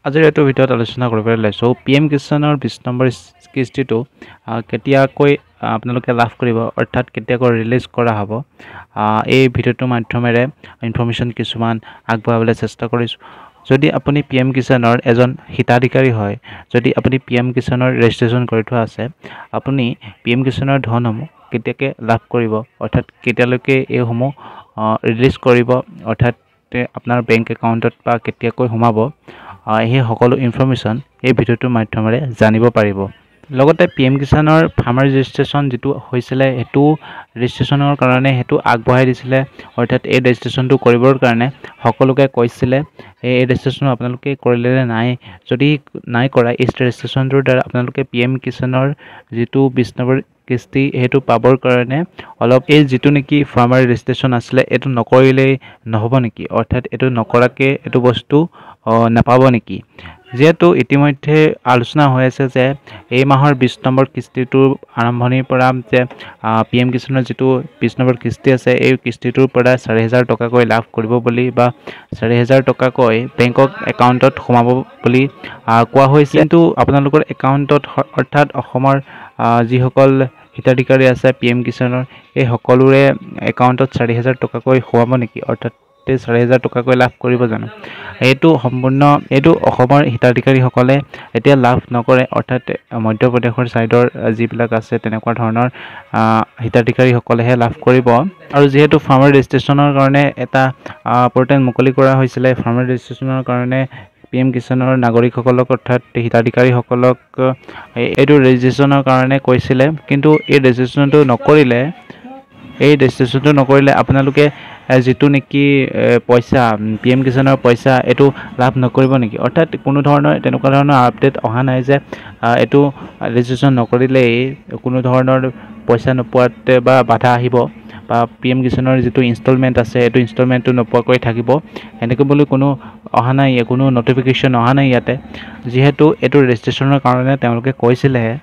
আজিৰ এইটো ভিডিঅ'ত আলোচনা কৰিবলৈ লৈছোঁ PM কিষাণৰ 20 নম্বৰ কিস্তিটো কেতিয়াকৈ আপোনালোকে লাভ কৰিব অৰ্থাৎ কেতিয়াকৈ ৰিলিজ কৰা হ'ব। এই ভিডিঅ'টোৰ মাধ্যমেৰে ইনফৰমেশ্যন কিছুমান আগবঢ়াবলৈ চেষ্টা কৰিছোঁ। যদি আপুনি PM কিষাণৰ এজন হিতাধিকাৰী হয়, যদি আপুনি PM কিষাণৰ ৰেজিষ্ট্ৰেশ্যন কৰি থোৱা আছে, আপুনি PM কিষাণৰ ধনসমূহ কেতিয়াকৈ লাভ কৰিব অৰ্থাৎ কেতিয়ালৈকে এইসমূহ ৰিলিজ কৰিব অৰ্থাৎ আপোনাৰ বেংক একাউণ্টত বা কেতিয়াকৈ সোমাব, সেই সকলো ইনফৰমেশ্যন এই ভিডিঅ'টোৰ মাধ্যমেৰে জানিব পাৰিব। লগতে PM কিষাণৰ ফাৰ্মাৰ ৰেজিষ্ট্ৰেশ্যন যিটো হৈছিলে সেইটো ৰেজিষ্ট্ৰেশ্যনৰ কাৰণে সেইটো আগবঢ়াই দিছিলে অৰ্থাৎ এই ৰেজিষ্ট্ৰেশ্যনটো কৰিবৰ কাৰণে সকলোকে কৈছিলে এই ৰেজিষ্ট্ৰেশ্যন আপোনালোকে কৰিলে নাই, যদি নাই কৰা এই ৰেজিষ্ট্ৰেশ্যনটোৰ দ্বাৰা আপোনালোকে PM কিষাণৰ যিটো 20 নম্বৰ কিস্তি সেইটো পাবৰ কাৰণে অলপ এই যিটো নেকি ফাৰ্মাৰ ৰেজিষ্ট্ৰেশ্যন আছিলে এইটো নকৰিলেই নহ'ব নেকি, অৰ্থাৎ এইটো নকৰাকৈ এইটো বস্তু নাপাব নেকি। যিহেতু ইতিমধ্যে আলোচনা হৈ আছে যে এই মাহৰ 20 নম্বৰ কিস্তিটোৰ আৰম্ভণিৰ পৰা যে PM কিষাণৰ যিটো 20 নম্বৰ কিস্তি আছে এই কিস্তিটোৰ পৰা 4,000 টকাকৈ লাভ কৰিব বুলি বা 4,000 টকাকৈ বেংকক একাউণ্টত সোমাব বুলি কোৱা হৈছে। কিন্তু আপোনালোকৰ একাউণ্টত অৰ্থাৎ অসমৰ যিসকল হিতাধিকাৰী আছে PM কিষাণৰ এই সকলোৰে একাউণ্টত 4,000 টকাকৈ সোমাব নেকি, অৰ্থাৎ 4,000 টকাকৈ লাভ কৰিব জানো? এইটো সম্পূৰ্ণ এইটো অসমৰ হিতাধিকাৰীসকলে এতিয়া লাভ নকৰে, অৰ্থাৎ মধ্যপ্ৰদেশৰ ছাইডৰ যিবিলাক আছে তেনেকুৱা ধৰণৰ হিতাধিকাৰীসকলেহে লাভ কৰিব। আৰু যিহেতু ফাৰ্মাৰ ৰেজিষ্ট্ৰেশ্যনৰ কাৰণে এটা পৰ্টেল মুকলি কৰা হৈছিলে, ফাৰ্মাৰ ৰেজিষ্ট্ৰেশ্যনৰ কাৰণে PM কিষাণৰ নাগৰিকসকলক অৰ্থাৎ হিতাধিকাৰীসকলক এইটো ৰেজিষ্ট্ৰেশ্যনৰ কাৰণে কৈছিলে, কিন্তু এই ৰেজিষ্ট্ৰেশ্যনটো নকৰিলে আপোনালোকে যিটো নেকি পইচা PM কিষাণৰ পইচা এইটো লাভ নকৰিব নেকি, অৰ্থাৎ কোনো ধৰণৰ তেনেকুৱা ধৰণৰ আপডেট অহা নাই যে এইটো ৰেজিষ্ট্ৰেশ্যন নকৰিলেই কোনো ধৰণৰ পইচা নোপোৱাতে বা বাধা আহিব বা PM কিষাণৰ যিটো ইনষ্টলমেণ্ট আছে এইটো ইনষ্টলমেণ্টটো নোপোৱাকৈ থাকিব, এনেকৈ বুলি কোনো অহা নাই, কোনো নটিফিকেশ্যন অহা নাই ইয়াতে। যিহেতু এইটো ৰেজিষ্ট্ৰেশ্যনৰ কাৰণে তেওঁলোকে কৈছিলেহে